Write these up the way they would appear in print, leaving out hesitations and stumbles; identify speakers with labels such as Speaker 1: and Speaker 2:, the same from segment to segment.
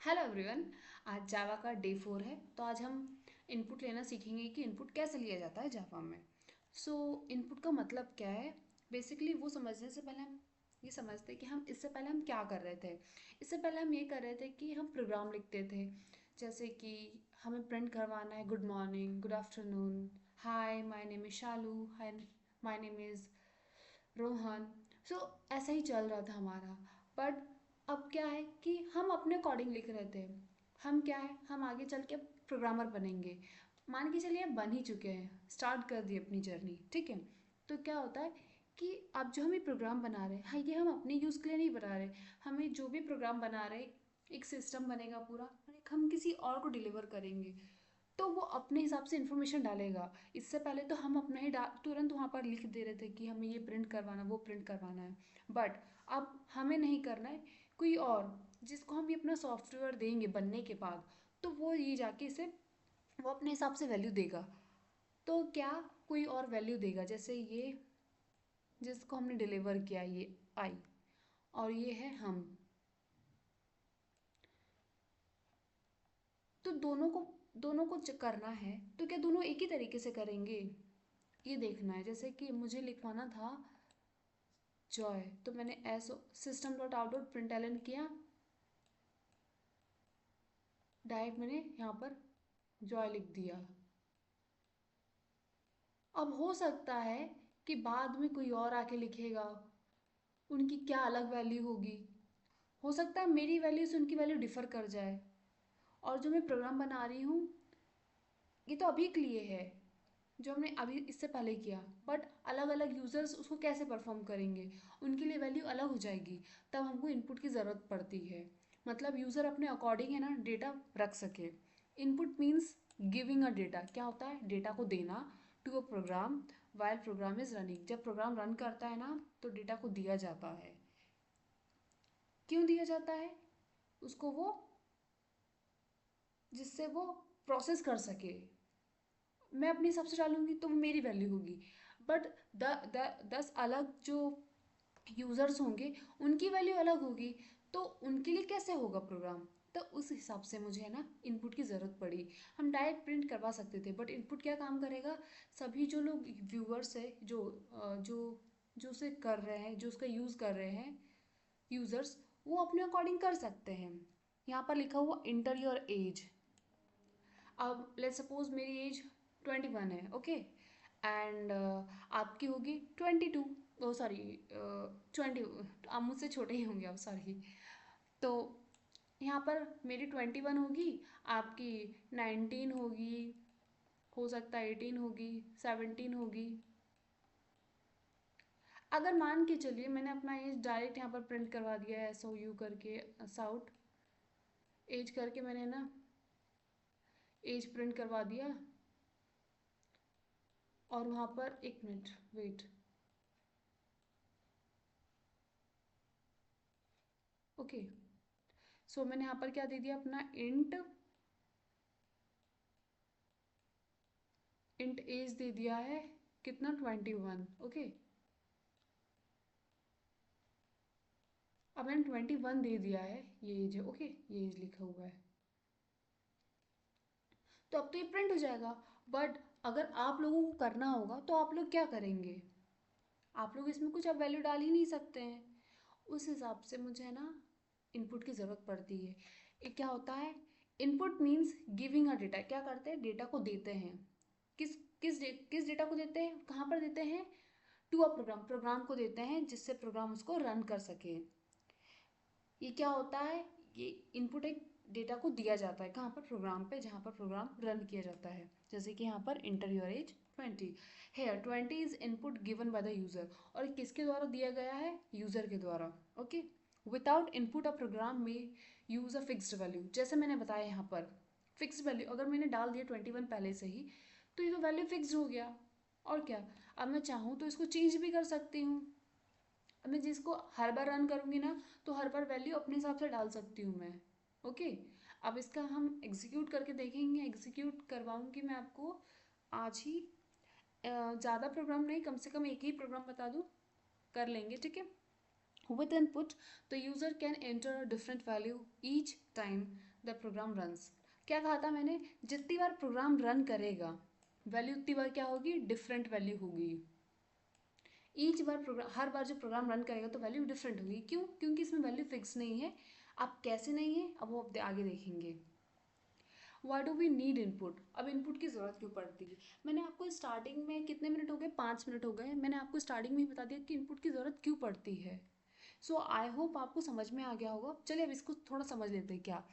Speaker 1: Hello everyone. आज जावा का day 4 है। तो आज हम इनपुट लेना सीखेंगे कि इनपुट कैसे लिया जाता है जावा में। इनपुट का मतलब क्या है। बेसिकली वो समझने से पहले हम ये समझते हैं कि हम इससे पहले हम क्या कर रहे थे। इससे पहले हम ये कर रहे थे कि हम प्रोग्राम लिखते थे। जैसे कि हमें प्रिंट करवाना है good morning, good afternoon, hi my name is Shalu, hi my name is Rohan. ऐसा ही चल रहा था हमारा। बट अब क्या है कि हम अपने अकॉर्डिंग लिख रहे थे। हम क्या है, हम आगे चल के प्रोग्रामर बनेंगे। मान के चलिए बन ही चुके हैं, स्टार्ट कर दी अपनी जर्नी, ठीक है। तो क्या होता है कि अब जो हम ये प्रोग्राम बना रहे हैं, हाँ, ये हम अपने यूज़ के लिए नहीं बना रहे। हमें जो भी प्रोग्राम बना रहे, एक सिस्टम बनेगा पूरा और एक हम किसी और को डिलीवर करेंगे। तो वो अपने हिसाब से इन्फॉर्मेशन डालेगा। इससे पहले तो हम अपना ही तुरंत वहाँ पर लिख दे रहे थे कि हमें ये प्रिंट करवाना, वो प्रिंट करवाना है। बट अब हमें नहीं करना है, कोई और जिसको हम ये अपना सॉफ्टवेयर देंगे बनने के बाद, तो वो ये जाके इसे वो अपने हिसाब से वैल्यू देगा। तो क्या, कोई और वैल्यू देगा, जैसे ये जिसको हमने डिलीवर किया, ये आई, और ये है हम। तो दोनों को करना है, तो क्या दोनों एक ही तरीके से करेंगे, ये देखना है। जैसे कि मुझे लिखवाना था जॉय, तो मैंने S system dot out dot print L किया। डायरेक्ट मैंने यहाँ पर जॉय लिख दिया। अब हो सकता है कि बाद में कोई और आके लिखेगा, उनकी क्या अलग वैल्यू होगी। हो सकता है मेरी वैल्यू से उनकी वैल्यू डिफ़र कर जाए। और जो मैं प्रोग्राम बना रही हूँ, ये तो अभी के लिए है, जो हमने अभी इससे पहले किया। बट अलग अलग यूज़र्स उसको कैसे परफॉर्म करेंगे, उनके लिए वैल्यू अलग हो जाएगी। तब हमको इनपुट की ज़रूरत पड़ती है। मतलब यूज़र अपने अकॉर्डिंग है ना डेटा रख सके। Input means giving a data. क्या होता है, डेटा को देना to a program while program is running. जब प्रोग्राम रन करता है ना, तो डेटा को दिया जाता है। क्यों दिया जाता है उसको, वो जिससे वो प्रोसेस कर सके। मैं अपने हिसाब से डालूंगी तो वो मेरी वैल्यू होगी। बट द 10 अलग जो यूज़र्स होंगे, उनकी वैल्यू अलग होगी। तो उनके लिए कैसे होगा प्रोग्राम। तो उस हिसाब से मुझे है ना इनपुट की ज़रूरत पड़ी। हम डायरेक्ट प्रिंट करवा सकते थे, बट इनपुट क्या काम करेगा। सभी जो लोग व्यूअर्स है, जो उसे कर रहे हैं, जो उसका यूज़ कर रहे हैं, यूज़र्स, वो अपने अकॉर्डिंग कर सकते हैं। यहाँ पर लिखा हुआ इंटर योर एज। अब लेट्स सपोज मेरी एज 21 है, ओके। एंड आपकी होगी 22। ओ सॉरी, 20। आप मुझसे छोटे ही होंगे, आप सॉरी। तो यहाँ पर मेरी 21 होगी, आपकी 19 होगी, हो सकता है 18 होगी, 17 होगी। अगर मान के चलिए मैंने अपना एज डायरेक्ट यहाँ पर प्रिंट करवा दिया है, SOU करके, साउट एज करके मैंने ना एज प्रिंट करवा दिया। और वहाँ पर एक मिनट वेट, ओके। मैंने यहाँ पर क्या दे दिया, अपना इंट एज दे दिया है, कितना, 21, ओके। अब मैंने 21 दे दिया है, ये एज है, ओके, ये एज लिखा हुआ है। तो अब तो ये प्रिंट हो जाएगा। बट अगर आप लोगों को करना होगा तो आप लोग क्या करेंगे। आप लोग इसमें कुछ अब वैल्यू डाल ही नहीं सकते हैं। उस हिसाब से मुझे है ना इनपुट की ज़रूरत पड़ती है। ये क्या होता है, input means giving a data. क्या करते हैं, डेटा को देते हैं। किस डेटा को देते हैं, कहाँ पर देते हैं, टू अ प्रोग्राम को देते हैं, जिससे प्रोग्राम उसको रन कर सके। ये क्या होता है, ये इनपुट एक डेटा को दिया जाता है कहाँ पर, प्रोग्राम पे, जहाँ पर प्रोग्राम रन किया जाता है। जैसे कि यहाँ पर enter your age 20, here 20 is input given by the user. और किसके द्वारा दिया गया है, यूज़र के द्वारा, okay. Without input a program में यूज़ अ फिक्स्ड वैल्यू। जैसे मैंने बताया यहाँ पर फिक्स्ड वैल्यू, अगर मैंने डाल दिया 21 पहले से ही, तो ये तो वैल्यू फिक्स्ड हो गया। और क्या, अब मैं चाहूँ तो इसको चेंज भी कर सकती हूँ। अब मैं जिसको हर बार रन करूँगी ना, तो हर बार वैल्यू अपने हिसाब से डाल सकती हूँ मैं, ओके। अब इसका हम एग्जीक्यूट करके देखेंगे, एग्जीक्यूट करवाऊँगी मैं आपको आज ही। ज़्यादा प्रोग्राम नहीं, कम से कम एक ही प्रोग्राम बता दूँ, कर लेंगे, ठीक है। With input, the user can enter a different value each time the program runs. क्या कहा था मैंने, जितनी बार प्रोग्राम रन करेगा वैल्यू उतनी बार क्या होगी, डिफरेंट वैल्यू होगी। ईच बार प्रोग्राम, हर बार जब प्रोग्राम रन करेगा तो वैल्यू डिफरेंट होगी। क्यों? क्योंकि इसमें वैल्यू फिक्स नहीं है। अब कैसे नहीं है, अब वो आगे देखेंगे। Why do we need input, अब इनपुट की ज़रूरत क्यों पड़ती है? मैंने आपको स्टार्टिंग में, कितने मिनट हो गए, 5 मिनट हो गए, मैंने आपको स्टार्टिंग में ही बता दिया कि इनपुट की ज़रूरत क्यों पड़ती है। सो आई होप आपको समझ में आ गया होगा। चलिए अब इसको थोड़ा समझ लेते हैं। क्या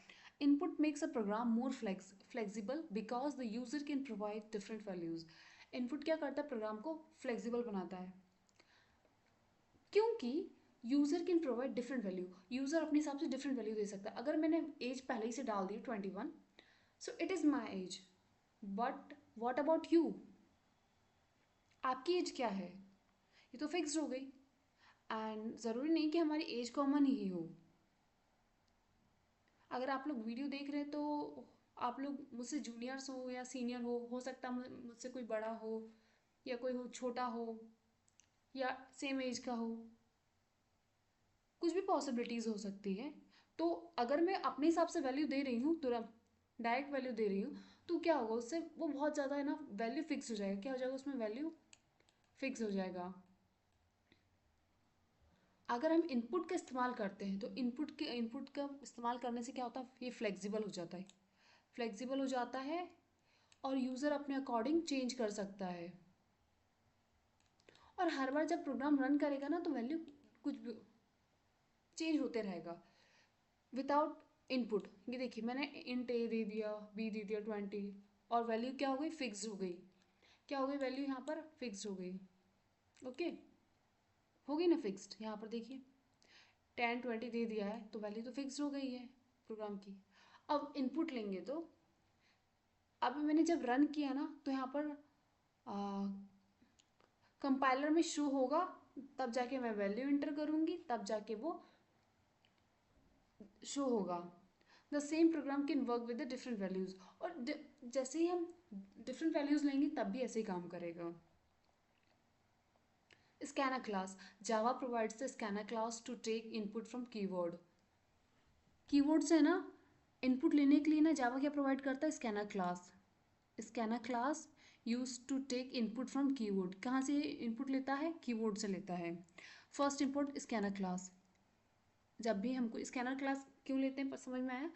Speaker 1: input makes a program more flexible because the user can provide different values. Input क्या करता है, प्रोग्राम को फ्लेक्सिबल बनाता है, क्योंकि user can provide different value. User अपने हिसाब से डिफरेंट वैल्यू दे सकता है। अगर मैंने एज पहले ही से डाल दी 21, so it is my age, but what about you, आपकी एज क्या है, ये तो फिक्स हो गई। एंड ज़रूरी नहीं कि हमारी एज कॉमन ही हो। अगर आप लोग वीडियो देख रहे हैं तो आप लोग मुझसे जूनियर्स हो या सीनियर हो सकता है मुझसे कोई बड़ा हो, या कोई हो छोटा हो, या सेम एज का हो, कुछ भी पॉसिबिलिटीज़ हो सकती है। तो अगर मैं अपने हिसाब से वैल्यू दे रही हूँ, तुरंत डायरेक्ट वैल्यू दे रही हूँ, तो क्या होगा, उससे वो बहुत ज़्यादा है ना, वैल्यू फिक्स हो जाएगा। क्या हो जाएगा, उसमें वैल्यू फिक्स हो जाएगा। अगर हम इनपुट का इस्तेमाल करते हैं तो इनपुट का इस्तेमाल करने से क्या होता है, ये फ्लेक्सिबल हो जाता है, फ्लेक्सिबल हो जाता है, और यूज़र अपने अकॉर्डिंग चेंज कर सकता है। और हर बार जब प्रोग्राम रन करेगा ना तो वैल्यू कुछ भी चेंज होते रहेगा विदाउट इनपुट। ये देखिए मैंने इंट ए दे दिया, बी दे दिया 20, और वैल्यू क्या हो गई, फिक्स हो गई। क्या हो गई, वैल्यू यहाँ पर फिक्स हो गई। ओके, हो गई ना फिक्स्ड। यहाँ पर देखिए 10 20 दे दिया है तो वैल्यू तो फिक्स हो गई है प्रोग्राम की। अब इनपुट लेंगे तो अभी मैंने जब रन किया ना तो यहाँ पर कंपाइलर में शो होगा, तब जाके मैं वैल्यू इंटर करूँगी, तब जाके वो शो होगा। The same programme can work with the different values. और जैसे ही हम डिफरेंट वैल्यूज़ लेंगे तब भी ऐसे ही काम करेगा। Scanner class, Java provides the scanner class to take input from keyword. Keyword से ना इनपुट लेने के लिए ना जावा क्या प्रोवाइड करता है, scanner class. Scanner class use to take input from keyword. कहाँ से इनपुट लेता है, कीवर्ड से लेता है। First input scanner class. जब भी हमको स्कैनर क्लास क्यों लेते हैं, समझ में आया?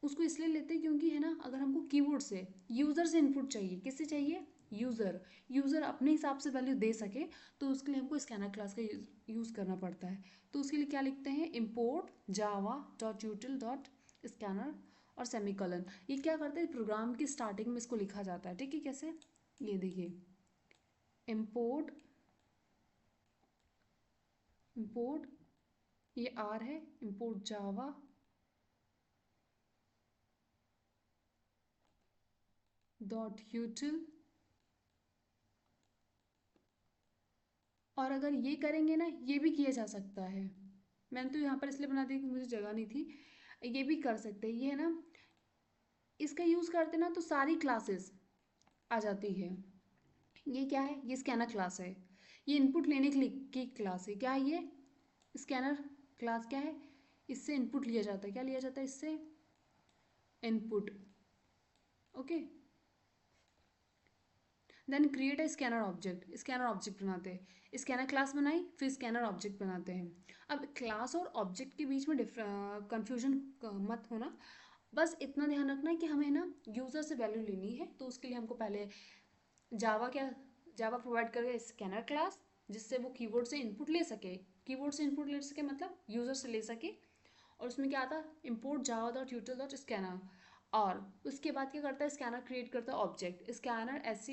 Speaker 1: उसको इसलिए लेते हैं क्योंकि है ना, अगर हमको कीवर्ड से, यूज़र से इनपुट चाहिए, किससे चाहिए, यूज़र, यूज़र अपने हिसाब से वैल्यू दे सके, तो उसके लिए हमको स्कैनर क्लास का यूज़ करना पड़ता है। तो उसके लिए क्या लिखते हैं, import Java dot यूटिल dot scanner और सेमीकोलन। ये क्या करते हैं, प्रोग्राम की स्टार्टिंग में इसको लिखा जाता है। ठीक है, कैसे, ये देखिए, इम्पोर्ट, इम्पोर्ट, ये आर है, इम्पोर्ट जावा डॉट यूटिल। और अगर ये करेंगे ना, ये भी किया जा सकता है। मैंने तो यहाँ पर इसलिए बना दी कि मुझे जगह नहीं थी। ये भी कर सकते हैं, ये है ना, इसका यूज़ करते ना तो सारी क्लासेस आ जाती है। ये क्या है, ये स्कैनर क्लास है, ये इनपुट लेने के लिए की क्लास है। क्या है ये, स्कैनर क्लास क्या है, इससे इनपुट लिया जाता है। क्या लिया जाता है इससे, input. Okay, then create a scanner object, scanner object बनाते हैं। स्कैनर क्लास बनाई, फिर स्कैनर ऑब्जेक्ट बनाते हैं। अब क्लास और ऑब्जेक्ट के बीच में कंफ्यूजन मत होना, बस इतना ध्यान रखना है कि हमें ना यूज़र से वैल्यू लेनी है। तो उसके लिए हमको पहले जावा क्या, जावा प्रोवाइड करेगा स्कैनर क्लास, जिससे वो कीबोर्ड से इनपुट ले सके। कीबोर्ड से इनपुट ले सके मतलब यूज़र से ले सके। और उसमें क्या आता है, import Java dot यूटिल dot scanner. और उसके बाद क्या करता है, स्कैनर क्रिएट करता है ऑब्जेक्ट स्कैनर एस,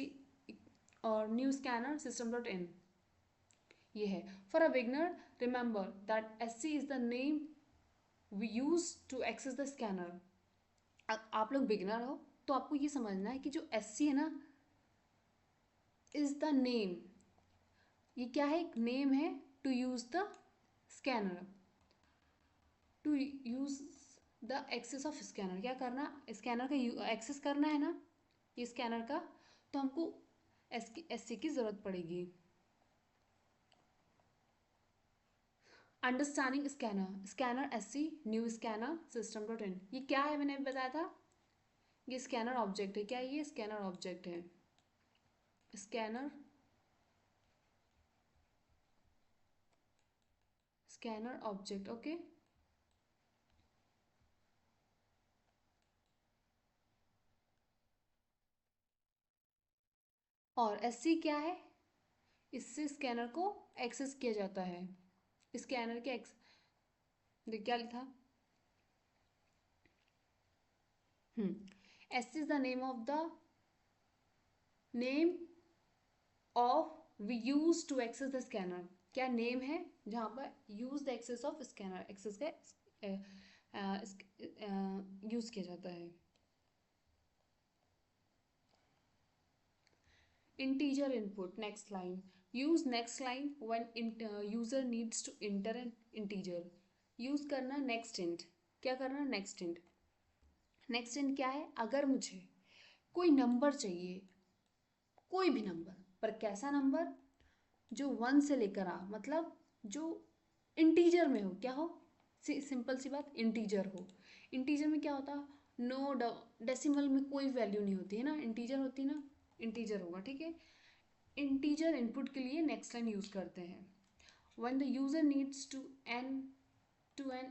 Speaker 1: और new scanner system dot in. ये है for a beginner, remember that S C is the name we use to access the scanner. आप लोग बिगनर हो तो आपको ये समझना है कि जो एस सी है ना, इज द नेम, ये क्या है, एक नेम है to use the scanner, to use the access of scanner. क्या करना, स्कैनर का एक्सेस करना है ना, ये स्कैनर का, तो हमको एस सी की ज़रूरत पड़ेगी। Understanding scanner, scanner S C, new scanner system dot in, ये क्या है मैंने बताया था, ये स्कैनर ऑब्जेक्ट है। क्या ये स्कैनर ऑब्जेक्ट है, स्कैनर, स्कैनर ऑब्जेक्ट, ओके। और एस सी क्या है, इससे स्कैनर को एक्सेस किया जाता है, स्कैनर के एक्स, देख क्या लिखा, S is the name of the, name of we use to access the scanner, क्या नेम है जहाँ पर use the access of scanner, access का यूज किया जाता है। Integer input, next line, use next line when user needs to enter an integer, use करना next int, क्या करना नेक्स्ट इंट, नेक्स्ट इंट क्या है, अगर मुझे कोई नंबर चाहिए, कोई भी नंबर, पर कैसा नंबर, जो वन से लेकर आ, मतलब जो इंटीजर में हो, क्या हो, सिंपल सी बात, इंटीजर हो। इंटीजर में क्या होता, नो डेसिमल में कोई वैल्यू नहीं होती है ना, इंटीजर होती ना, इंटीजर होगा, ठीक है। इंटीजर इनपुट के लिए नेक्स्ट लाइन यूज करते हैं। When the user needs to an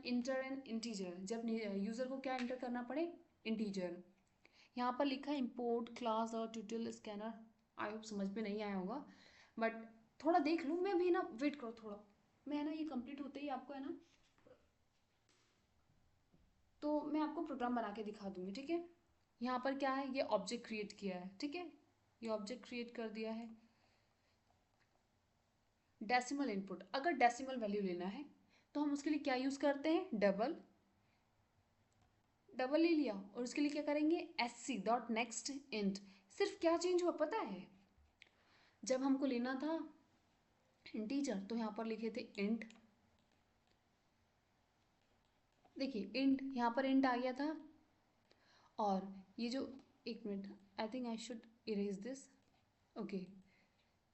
Speaker 1: enter an integer, जब यूजर को क्या इंटर करना पड़े, इंटीजर। यहाँ पर लिखा है इम्पोर्ट क्लास और ट्यूटोरियल स्कैनर, आई होप समझ में नहीं आया होगा, बट थोड़ा देख लूँ, मैं भी ना वेट करो थोड़ा, मैं ना ये कंप्लीट होते ही आपको है ना, तो मैं आपको प्रोग्राम बना के दिखा दूंगी, ठीक है। यहाँ पर क्या है, ये ऑब्जेक्ट क्रिएट किया है, ठीक है, ये ऑब्जेक्ट क्रिएट कर दिया है। डेसिमल इनपुट, अगर डेसिमल वैल्यू लेना है तो हम उसके लिए क्या यूज़ करते हैं, डबल, डबल ले लिया, और उसके लिए क्या करेंगे, S C dot next int. सिर्फ क्या चेंज हुआ पता है, जब हमको लेना था इंटीजर तो यहाँ पर लिखे थे इंट, देखिए इंट, यहाँ पर इंट आ गया था, और ये जो, एक minute, I think I should erase this, okay,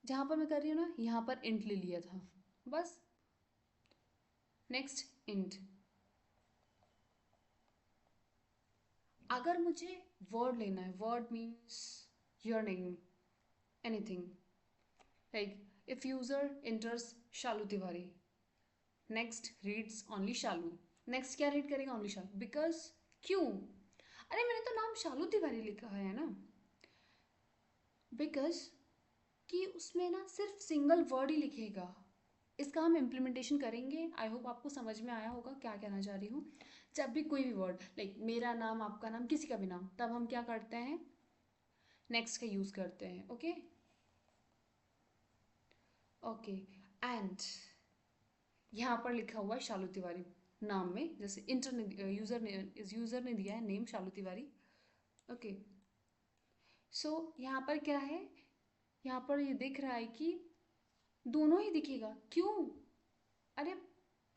Speaker 1: जहाँ पर मैं कर रही हूँ ना, यहाँ पर इंट ले लिया था, बस, नेक्स्ट इंट। अगर मुझे वर्ड लेना है, word means your name, anything, like if user इंटर्स Shalu Tiwari, next reads only Shalu, next क्या रीड करेगा, ओनली शालू, बिकॉज, क्यों, अरे मैंने तो नाम शालू तिवारी लिखा है ना, बिकॉज कि उसमें ना सिर्फ सिंगल वर्ड ही लिखेगा। इसका हम इम्प्लीमेंटेशन करेंगे, आई होप आपको समझ में आया होगा क्या कहना चाह रही हूँ। जब भी कोई भी वर्ड, लाइक मेरा नाम, आपका नाम, किसी का भी नाम, तब हम क्या करते हैं, नेक्स्ट का यूज़ करते हैं, ओके, ओके। एंड यहाँ पर लिखा हुआ है शालू तिवारी, नाम में जैसे इंटर ने, यूज़र ने दिया है नेम शालू तिवारी, ओके। सो यहाँ पर क्या है, यहाँ पर ये दिख रहा है कि दोनों ही दिखेगा, क्यों, अरे,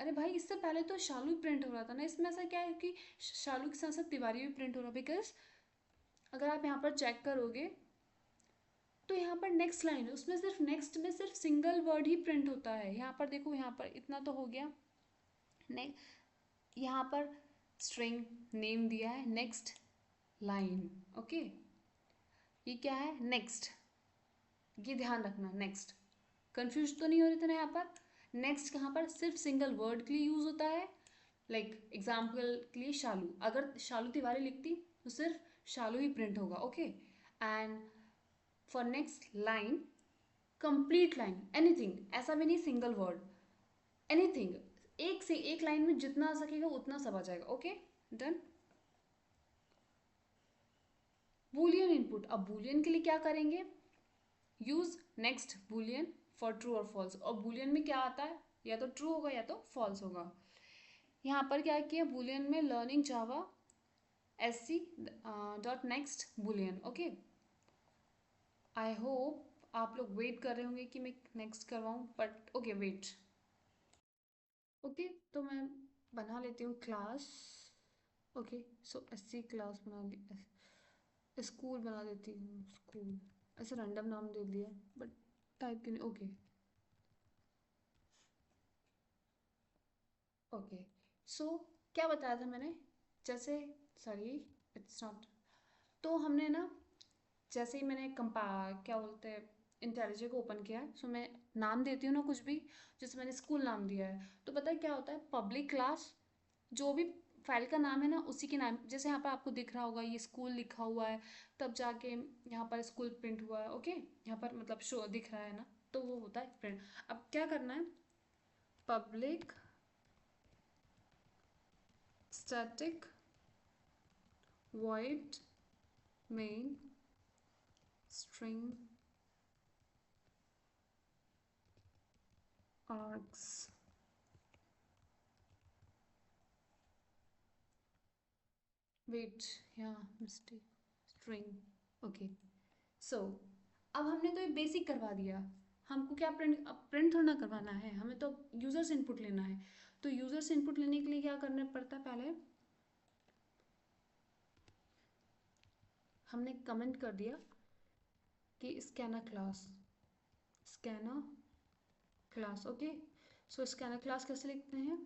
Speaker 1: अरे भाई इससे पहले तो शालू प्रिंट हो रहा था ना, इसमें ऐसा क्या है कि शालू के साथ साथ तिवारी भी प्रिंट हो रहा है, बिकॉज अगर आप यहाँ पर चेक करोगे तो यहाँ पर नेक्स्ट लाइन है, उसमें सिर्फ नेक्स्ट में सिर्फ सिंगल वर्ड ही प्रिंट होता है, यहाँ पर देखो, यहाँ पर इतना तो हो गया, ने यहाँ पर स्ट्रिंग नेम दिया है, नेक्स्ट लाइन, ओके, ये क्या है, नेक्स्ट, ये ध्यान रखना, नेक्स्ट, कंफ्यूज तो नहीं हो रही थे ना यहाँ पर, नेक्स्ट कहाँ पर सिर्फ सिंगल वर्ड के लिए यूज होता है, लाइक एग्जाम्पल के लिए शालू, अगर शालू तिवारी लिखती तो सिर्फ शालू ही प्रिंट होगा, okay. And for next line, complete line, anything, ऐसा भी नहीं सिंगल वर्ड, एनीथिंग, एक से एक लाइन में जितना आ सकेगा उतना सब आ जाएगा, ओके, डन। बूलियन इनपुट, अब बूलियन के लिए क्या करेंगे, use next Boolean for true और फॉल्स, और बूलियन में क्या आता है, या तो ट्रू होगा या तो फॉल्स होगा। यहाँ पर क्या किया, बूलियन में learning Java S C dot next boolean, okay. I hope आप लोग वेट कर रहे होंगे कि मैं नेक्स्ट करवाऊँ, बट ओके वेट, ओके, तो मैं बना लेती हूँ class, okay. So S C class बना ली, स्कूल बना देती हूँ, स्कूल, ऐसे रैंडम नाम दे दिया, बट टाइप क्यों नहीं, ओके। ओके, सो क्या बताया था मैंने, जैसे, सॉरी, इट्स नॉट, तो हमने ना, जैसे ही मैंने कंपा क्या बोलते हैं, इंटेलिजे को ओपन किया है, सो मैं नाम देती हूँ ना कुछ भी, जैसे मैंने स्कूल नाम दिया है, तो पता है क्या होता है, पब्लिक क्लास, जो भी फाइल का नाम है ना उसी के नाम, जैसे यहाँ पर आपको दिख रहा होगा ये स्कूल लिखा हुआ है, तब जाके यहाँ पर स्कूल प्रिंट हुआ है, ओके, यहाँ पर मतलब शो दिख रहा है ना, तो वो होता है प्रिंट। अब क्या करना है, public static void main string args, wait, यहाँ मिस्टेक, स्ट्रिंग, ओके, सो अब हमने तो ये बेसिक करवा दिया, हमको क्या प्रिंट, अब प्रिंट थोड़ा ना करवाना है, हमें तो यूज़र से इनपुट लेना है, तो यूज़र से इनपुट लेने के लिए क्या करना पड़ता है, पहले हमने कमेंट कर दिया कि scanner class, scanner class, okay, so scanner class कैसे लिखते हैं,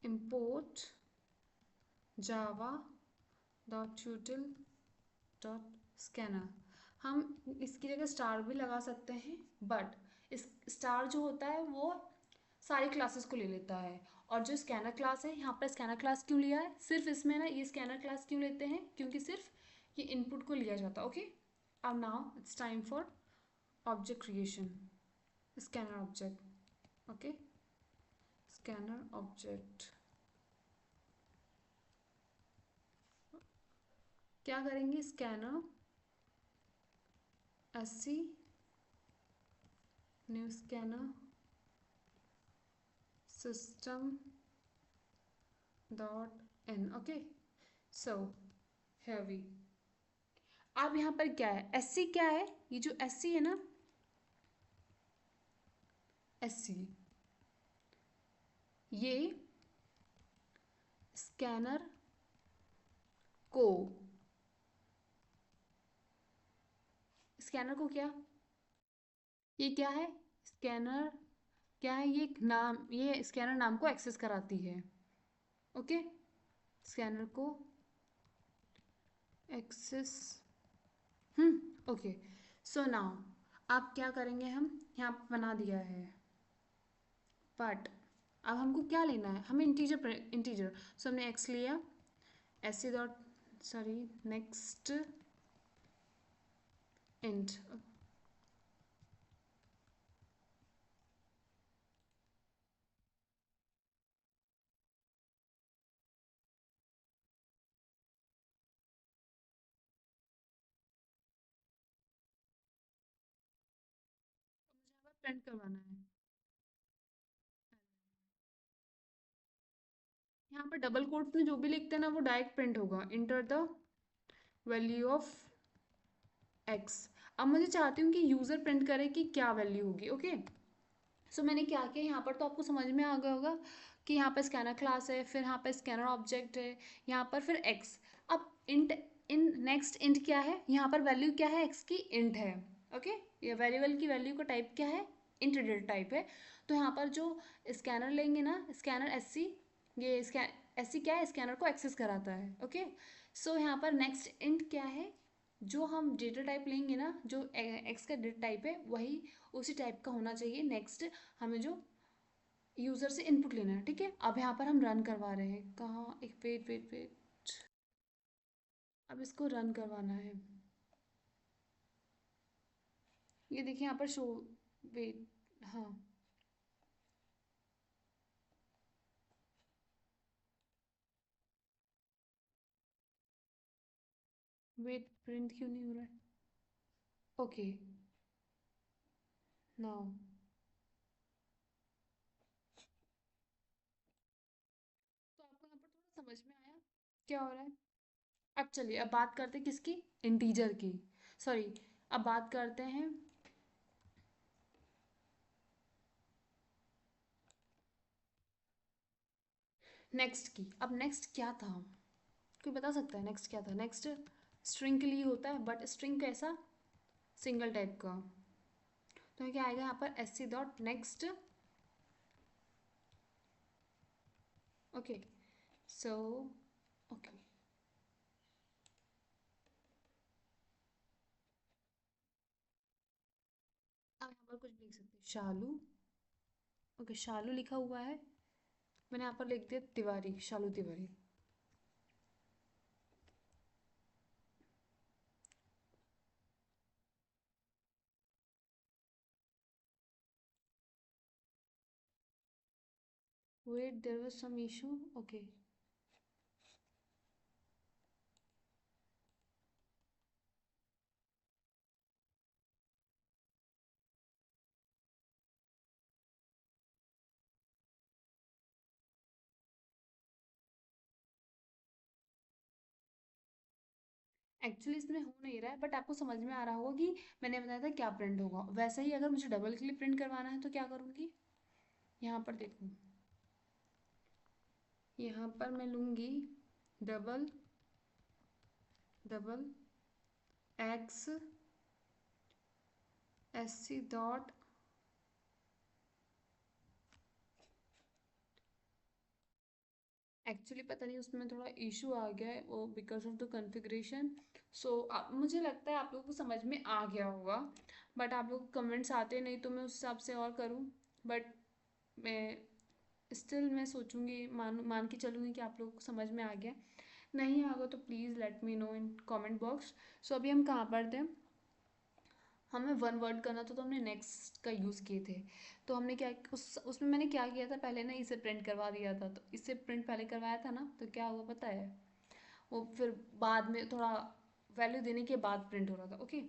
Speaker 1: import java dot util dot scanner, हम इसकी जगह स्टार भी लगा सकते हैं, बट इस स्टार जो होता है वो सारी क्लासेस को ले लेता है, और जो स्कैनर क्लास है, यहाँ पर स्कैनर क्लास क्यों लिया है, सिर्फ इसमें ना ये स्कैनर क्लास क्यों लेते हैं, क्योंकि सिर्फ ये इनपुट को लिया जाता है, ओके। अब now it's time for object creation, scanner object, okay, scanner object, क्या करेंगे, scanner S C, new scanner system dot in, okay, so here we, अब यहाँ पर क्या है, एस सी क्या है, ये जो एस सी है ना, एस सी, ये स्कैनर को, स्कैनर को क्या, ये क्या है, स्कैनर क्या है, ये एक नाम, ये स्कैनर नाम को एक्सेस कराती है, ओके, स्कैनर को एक्सेस, ओके, सो नाउ आप क्या करेंगे, हम यहाँ पे बना दिया है, बट अब हमको क्या लेना है, हमें इंटीजर, इंटीजर, सो हमने एक्स लिया, S C dot, sorry, next int, print करवाना है, यहाँ पर डबल कोट्स में जो भी लिखते हैं ना वो डायरेक्ट प्रिंट होगा, enter the value of x, अब मुझे चाहती हूँ कि यूज़र प्रिंट करे कि क्या वैल्यू होगी, ओके, सो मैंने क्या किया, यहाँ पर तो आपको समझ में आ गया होगा कि यहाँ पर स्कैनर क्लास है, फिर यहाँ पर स्कैनर ऑब्जेक्ट है, यहाँ पर फिर एक्स, अब इंट, इन नेक्स्ट इंट क्या है, यहाँ पर वैल्यू क्या है, एक्स की इंट है, ओके, ये वेरिएबल की वैल्यू का टाइप क्या है, इंट डेटा टाइप है, तो यहाँ पर जो स्कैनर लेंगे ना, स्कैनर एस सी, ये स्कैन एस सी क्या है, स्कैनर को एक्सेस कराता है, ओके, सो यहाँ पर नेक्स्ट इंट क्या है, जो हम डेटा टाइप लेंगे ना, जो एक्स का डेटा टाइप है वही उसी टाइप का होना चाहिए, नेक्स्ट हमें जो यूज़र से इनपुट लेना है, ठीक है, अब यहाँ पर हम रन करवा रहे हैं, कहाँ, एक वेट वेट वेट, अब इसको रन करवाना है, ये देखिए यहाँ पर शो, वेट, हाँ, वेट, प्रिंट क्यों नहीं हो रहा है, ओके, नाउ, तो आपको यहाँ पर थोड़ा समझ में आया क्या हो रहा है, अब चलिए अब बात करते हैं किसकी, इंटीजर की, सॉरी, अब बात करते हैं नेक्स्ट की, अब नेक्स्ट क्या था, कोई बता सकता है नेक्स्ट क्या था, नेक्स्ट स्ट्रिंग के लिए होता है, बट स्ट्रिंग कैसा, सिंगल टाइप का, तो क्या आएगा यहाँ पर S C dot next okay so okay आप यहाँ पर कुछ भी लिख सकते हैं, शालू। ओके शालू लिखा हुआ है, मैंने यहाँ पर लिख दिया Tiwari, Shalu Tiwari. Wait there was some issue. Okay actually इसमें हो नहीं रहा है, बट आपको समझ में आ रहा होगा कि मैंने बताया था क्या प्रिंट होगा। वैसे ही अगर मुझे डबल क्लिक प्रिंट करवाना है तो क्या करूँगी, यहाँ पर देखो, यहाँ पर मैं लूँगी double double X S C dot, actually पता नहीं उसमें थोड़ा इशू आ गया है वो because of the configuration. So मुझे लगता है आप लोगों को समझ में आ गया होगा, बट आप लोग कमेंट्स आते नहीं तो मैं उस हिसाब से और करूँ। बट मैं स्टिल मैं सोचूंगी, मान के चलूँगी कि आप लोगों को समझ में आ गया। नहीं आएगा तो please let me know in comment box. So अभी हम कहाँ पर थे, हमें वन वर्ड करना था तो हमने नेक्स्ट का यूज़ किए थे। तो हमने क्या उसमें मैंने क्या किया था, पहले ना इसे प्रिंट करवा दिया था, तो इससे प्रिंट पहले करवाया था ना, तो क्या हुआ पता है, वो फिर बाद में थोड़ा वैल्यू देने के बाद प्रिंट हो रहा था। ओके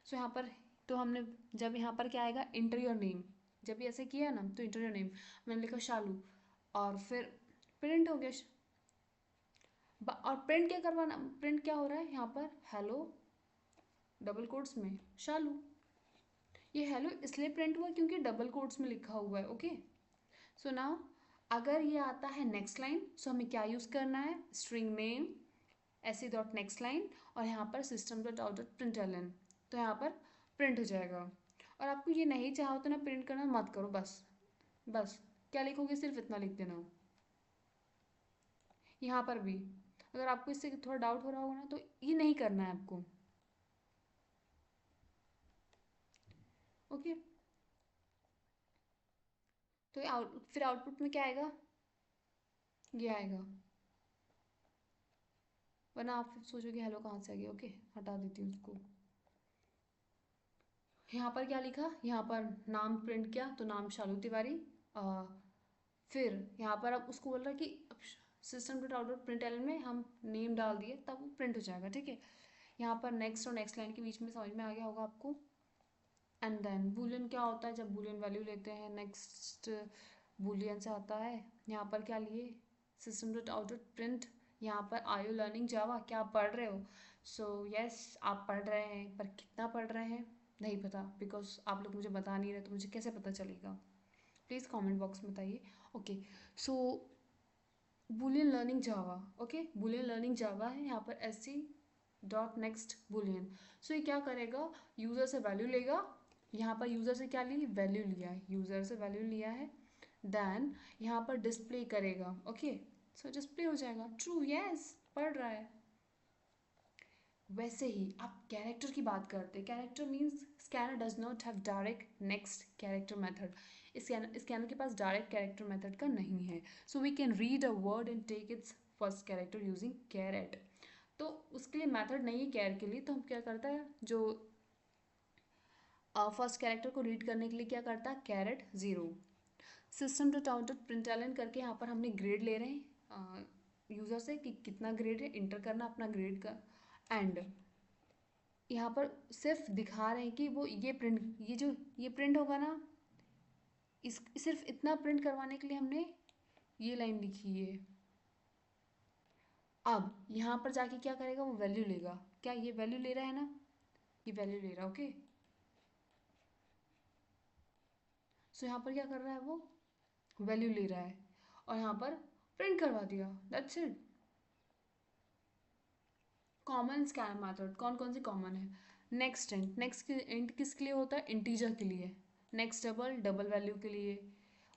Speaker 1: सो यहाँ पर, तो हमने जब यहाँ पर क्या आएगा, इंटर योर नेम, जब भी ऐसे किया ना तो इंटर योर नेम, मैंने लिखा शालू, और फिर प्रिंट हो गया। और प्रिंट क्या करवाना, प्रिंट क्या हो रहा है यहाँ पर, हेलो डबल कोट्स में शालू। ये हेलो इसलिए प्रिंट हुआ क्योंकि डबल कोट्स में लिखा हुआ है। ओके सो नाउ अगर ये आता है नेक्स्ट लाइन, सो हमें क्या यूज़ करना है, स्ट्रिंग नेम ऐसे डॉट नेक्स्ट लाइन, और यहाँ पर system dot out dot print ln, तो यहाँ पर प्रिंट हो जाएगा। और आपको ये नहीं चाहो तो ना प्रिंट करना मत करो, बस बस क्या लिखोगे, सिर्फ इतना लिख देना। यहाँ पर भी अगर आपको इससे थोड़ा डाउट हो रहा होगा ना तो ये नहीं करना है आपको। ओके तो फिर आउटपुट में क्या आएगा, ये आएगा, वरना आप फिर सोचोगे हेलो कहाँ से आ गया। ओके हटा देती हूँ उसको। यहाँ पर क्या लिखा, यहाँ पर नाम प्रिंट किया तो नाम शालू तिवारी। फिर यहाँ पर अब उसको बोल रहा है कि system dot out dot print L में हम नेम डाल दिए तब वो प्रिंट हो जाएगा। ठीक है यहाँ पर नेक्स्ट और नेक्स्ट लाइन के बीच में समझ में आ गया होगा आपको। एंड देन बूलियन क्या होता है, जब बूलियन वैल्यू लेते हैं नेक्स्ट बूलियन से आता है। यहाँ पर क्या लिए, system dot out dot print, यहाँ पर आर यू लर्निंग जावा, क्या आप पढ़ रहे हो। सो यस आप पढ़ रहे हैं, पर कितना पढ़ रहे हैं नहीं पता, बिकॉज आप लोग मुझे बता नहीं रहे तो मुझे कैसे पता चलेगा, प्लीज़ कमेंट बॉक्स में बताइए। Okay so boolean learning Java, okay boolean learning Java है, यहाँ पर S C dot next boolean. So ये क्या करेगा, यूज़र से वैल्यू लेगा, यहाँ पर यूज़र से क्या ली, वैल्यू लिया है, यूज़र से वैल्यू लिया है, देन यहाँ पर डिस्प्ले करेगा। ओके सो डिस्प्ले हो जाएगा ट्रू, यस पढ़ रहा है। वैसे ही आप कैरेक्टर की बात करते हैं, character means scanner does not have direct next character method, scanner के पास डायरेक्ट कैरेक्टर मेथड का नहीं है। So we can read a word and take its first character using charAt, तो उसके लिए मेथड नहीं है कैर के लिए, तो हम क्या करता है, जो फर्स्ट कैरेक्टर को रीड करने के लिए क्या करता है, charAt zero. System dot out dot println करके यहाँ पर हमने ग्रेड ले रहे हैं यूज़र से कि कितना ग्रेड है, इंटर करना अपना ग्रेड का। एंड यहाँ पर सिर्फ दिखा रहे हैं कि वो ये प्रिंट, ये जो ये प्रिंट होगा ना, इस सिर्फ इतना प्रिंट करवाने के लिए हमने ये लाइन लिखी है। अब यहाँ पर जाके क्या करेगा, वो वैल्यू लेगा, क्या ये वैल्यू ले रहा है ना, ये वैल्यू ले रहा है। ओके सो यहाँ पर क्या कर रहा है, वो वैल्यू ले रहा है और यहाँ पर प्रिंट करवा दिया, that's it. Common scan method कौन कौन से कॉमन है, नेक्स्ट इंट, नेक्स्ट इंट किसके लिए होता है, इंटीजर के लिए, नेक्स्ट डबल डबल वैल्यू के लिए,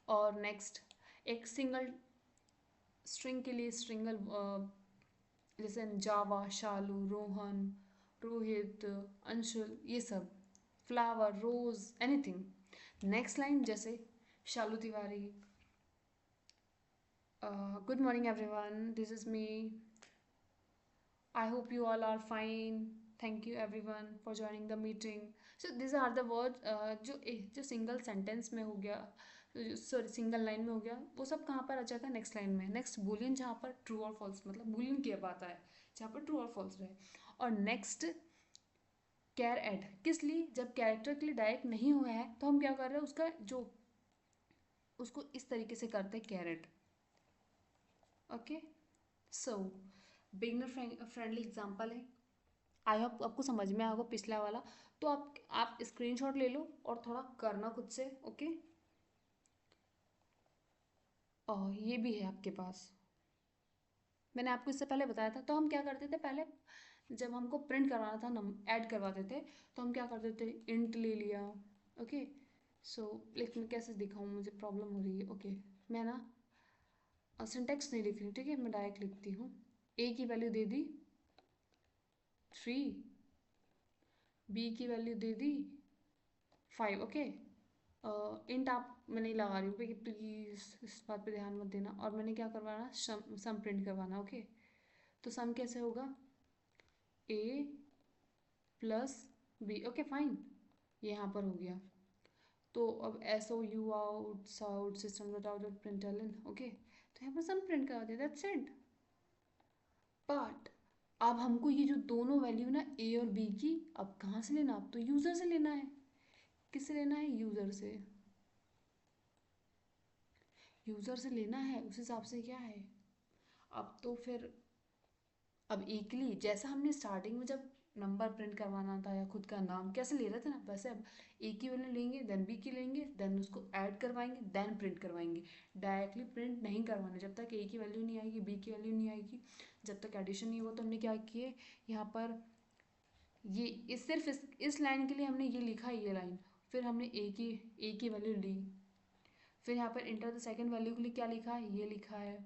Speaker 1: और नेक्स्ट एक सिंगल स्ट्रिंग के लिए स्ट्रिंगल, जैसे जावा, शालू, रोहन, रोहित, अंशुल, ये सब, flower, rose, anything. Next line जैसे Shalu Tiwari, good morning everyone, this is me, I hope you all are fine. Thank you everyone for joining the meeting. So these are the words जो single sentence में हो गया, sorry single line में हो गया, वो सब कहाँ पर आ जाता है? नेक्स्ट लाइन में। नेक्स्ट बूलियन जहाँ पर ट्रू और फॉल्स, मतलब बूलियन की बात है जहाँ पर ट्रू और फॉल्स रहे। और नेक्स्ट कैर एड, किस लिए? जब कैरेक्टर के लिए डायरेक्ट नहीं हुआ है तो हम क्या कर रहे हैं, उसका जो उसको इस तरीके से करते हैं, कैरेट। ओके, सो बिगनर फ्रेंडली एग्जाम्पल है, आई होप आपको समझ में आया होगा पिछला वाला। तो आप स्क्रीनशॉट ले लो और थोड़ा करना खुद से। ओके, और ये भी है आपके पास, मैंने आपको इससे पहले बताया था। तो हम क्या करते थे पहले, जब हमको प्रिंट करवाना था, नम ऐड करवाते थे, तो हम क्या करते थे, इंट ले लिया। ओके, सो लेकिन कैसे दिखाऊँ, मुझे प्रॉब्लम हो रही है। ओके, मैं ना सिंटेक्स नहीं लिख रही, ठीक है, मैं डायरेक्ट लिखती हूँ। ए की वैल्यू दे दी 3, बी की वैल्यू दे दी 5। ओके, इंट आप मैं नहीं लगा रही हूँ, प्लीज़ इस बात पे ध्यान मत देना। और मैंने क्या करवाना, सम प्रिंट करवाना। ओके, तो सम कैसे होगा, A plus B. Okay fine, ये यहाँ पर हो गया। तो अब S O U out sout system dot out dot print L N. Okay, तो यहाँ पर सम प्रिंट करवा दिया, दैट्स इट। बट अब हमको ये जो दोनों वैल्यू ना, ए और बी की, अब कहाँ से लेना, अब तो यूज़र से लेना है। किससे लेना है, यूज़र से। यूज़र से लेना है, उस हिसाब से क्या है। अब तो फिर अब एकली, जैसा हमने स्टार्टिंग में जब नंबर प्रिंट करवाना था या खुद का नाम कैसे ले रहे थे ना, वैसे अब ए की वैल्यू लेंगे, देन बी की लेंगे, देन उसको ऐड करवाएंगे, देन प्रिंट करवाएंगे। डायरेक्टली प्रिंट नहीं करवाना, जब तक ए की वैल्यू नहीं आएगी, बी की वैल्यू नहीं आएगी, जब तक एडिशन नहीं हुआ। तो हमने क्या किए यहाँ पर, ये सिर्फ इस लाइन के लिए हमने ये लिखा, ये लाइन। फिर हमने ए की वैल्यू ली, फिर यहाँ पर इंटर द सेकेंड वैल्यू के लिए क्या लिखा है, ये लिखा है।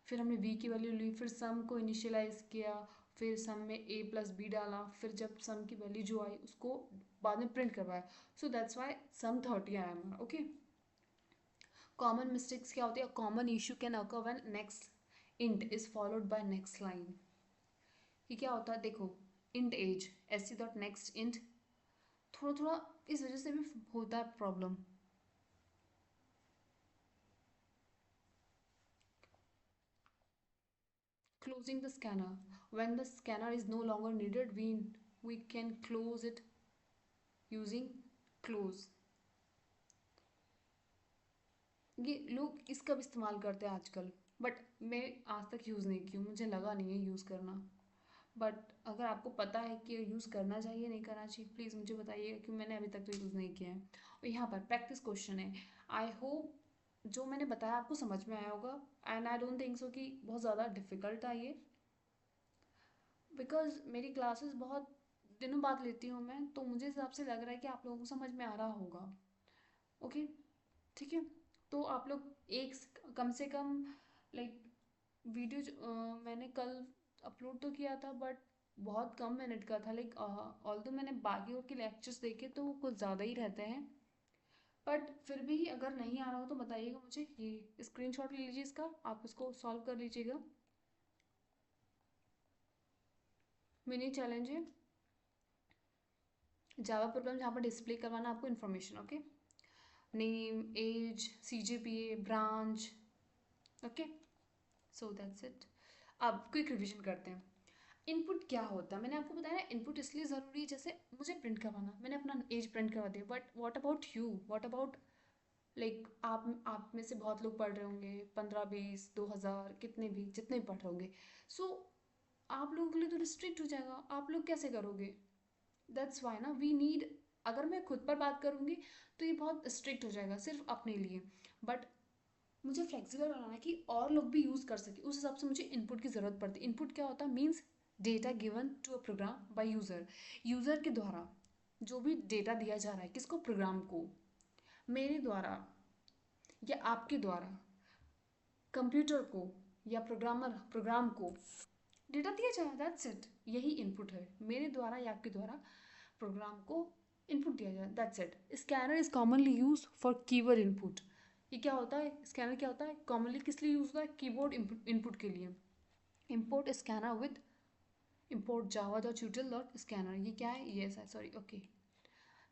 Speaker 1: फिर हमने v की वैल्यू ली, फिर सम को इनिशियलाइज किया, फिर सम में a प्लस बी डाला, फिर जब सम की वैल्यू जो आई उसको बाद में प्रिंट करवाया। सो दैट्स वाई सम 30 आया हमारा। ओके, कॉमन मिस्टेक्स क्या होती है, common issue can occur when next int is followed by next line. ये क्या होता है, देखो, int as S C dot next int, थोड़ा थोड़ा इस वजह से भी होता है problem. Closing the scanner, when the scanner is no longer needed, we can close it using close। ये लोग इसका भी इस्तेमाल करते हैं आजकल, बट मैं आज तक यूज़ नहीं की हूँ, मुझे लगा नहीं है यूज़ करना। बट अगर आपको पता है कि यूज़ करना चाहिए नहीं करना चाहिए, प्लीज़ मुझे बताइएगा, क्योंकि मैंने अभी तक तो यूज़ नहीं किया है। और यहाँ पर प्रैक्टिस क्वेश्चन है, आई होप जो मैंने बताया आपको समझ में आया होगा। And I don't think so कि बहुत ज़्यादा डिफ़िकल्ट था ये, बिकॉज मेरी क्लासेस बहुत दिनों बाद लेती हूँ मैं, तो मुझे हिसाब से लग रहा है कि आप लोगों को समझ में आ रहा होगा। ओके, ठीक है। तो आप लोग एक कम से कम, लाइक, वीडियो मैंने कल अपलोड तो किया था, बट बहुत कम मिनट का था। लाइक ऑल तो मैंने बाकियों के लेक्चर्स देखे तो वो कुछ ज़्यादा ही रहते हैं, बट फिर भी अगर नहीं आ रहा हो तो बताइएगा मुझे। ये स्क्रीनशॉट ले लीजिए इसका, आप इसको सॉल्व कर लीजिएगा। मिनी चैलेंज है, जावा प्रोग्राम जहाँ पर डिस्प्ले करवाना आपको information. Okay, name, age, C G P A, branch. Okay, so that's it. अब क्विक रिविजन करते हैं। इनपुट क्या होता है, मैंने आपको बताया ना, इनपुट इसलिए ज़रूरी है, जैसे मुझे प्रिंट करवाना, मैंने अपना एज प्रिंट करवा दिया, but what about you, what about, like आप में से बहुत लोग पढ़ रहे होंगे, 15, 20, 2000, कितने भी, जितने भी पढ़ रहे होंगे। सो आप लोगों के लिए तो रिस्ट्रिक्ट हो जाएगा, आप लोग कैसे करोगे। दैट्स वाई ना वी नीड, अगर मैं खुद पर बात करूँगी तो ये बहुत स्ट्रिक्ट हो जाएगा सिर्फ अपने लिए, बट मुझे फ्लेक्सिबल बनाना है कि और लोग भी यूज़ कर सके, उस हिसाब से मुझे इनपुट की ज़रूरत पड़ती है। इनपुट क्या होता है, means data given to a program by user, user के द्वारा जो भी डेटा दिया जा रहा है, किसको, प्रोग्राम को, मेरे द्वारा या आपके द्वारा कंप्यूटर को या प्रोग्राम को डेटा दिया जाए, दैट्स इट। यही इनपुट है, मेरे द्वारा या आपके द्वारा प्रोग्राम को इनपुट दिया जाए, that's it. Scanner is commonly use for keyword input. ये क्या होता है, स्कैनर क्या होता है, कॉमनली किस लिए यूज होता है, कीबोर्ड इनपुट के लिए। Import scanner with import Java dot यूटिल dot scanner, ये क्या है, ये है sorry, okay.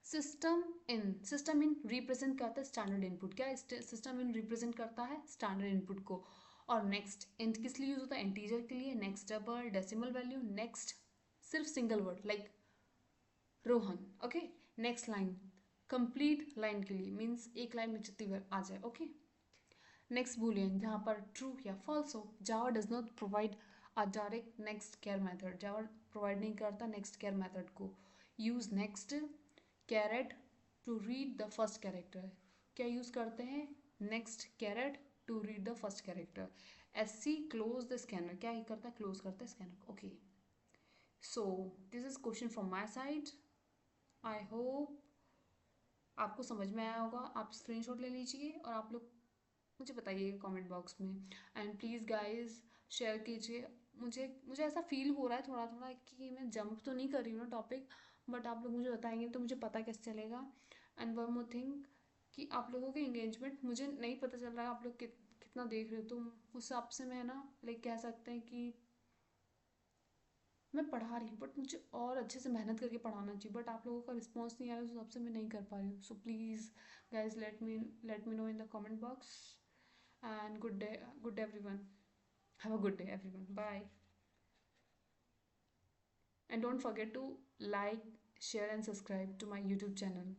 Speaker 1: System in represent करता है स्टैंडर्ड इनपुट, क्या सिस्टम इन रिप्रेजेंट करता है स्टैंडर्ड इनपुट को। और नेक्स्ट इंट किस लिए यूज होता है, इंटीजर के लिए। Next double, decimal value. Next सिर्फ single word like Rohan, okay. Next line complete line के लिए, मीन्स एक लाइन में जितनी बार आ जाए, ओके। नेक्स्ट बूलियन जहाँ पर ट्रू या फॉल्स हो। Java does not provide a direct next char method, Java provide नहीं करता नेक्स्ट केयर मेथड को। Use next char at to read the first character, क्या यूज करते हैं, next char at to read the first character. S C close the scanner, क्या ही करता है, क्लोज करता है scanner, okay. So this is question from my side. I hope आपको समझ में आया होगा। आप स्क्रीनशॉट ले लीजिए और आप लोग मुझे बताइएगा कमेंट बॉक्स में। एंड प्लीज़ गाइस शेयर कीजिए। मुझे मुझे ऐसा फील हो रहा है थोड़ा थोड़ा कि मैं जंप तो नहीं कर रही हूँ ना टॉपिक, बट आप लोग मुझे बताएंगे तो मुझे पता कैसे चलेगा। एंड वन मोर थिंग कि आप लोगों के इंगेजमेंट मुझे नहीं पता चल रहा है, आप लोग कितना देख रहे हो, तो उस हिसाब से मैं ना लाइक कह सकते हैं कि मैं पढ़ा रही हूँ बट मुझे और अच्छे से मेहनत करके पढ़ाना चाहिए, बट आप लोगों का रिस्पॉन्स नहीं आ रहा है, उस हिसाब से मैं नहीं कर पा रही हूँ। So please guys let me know in the comment box. And good day everyone. Have a good day everyone. Bye. And don't forget to like, share and subscribe to my YouTube channel.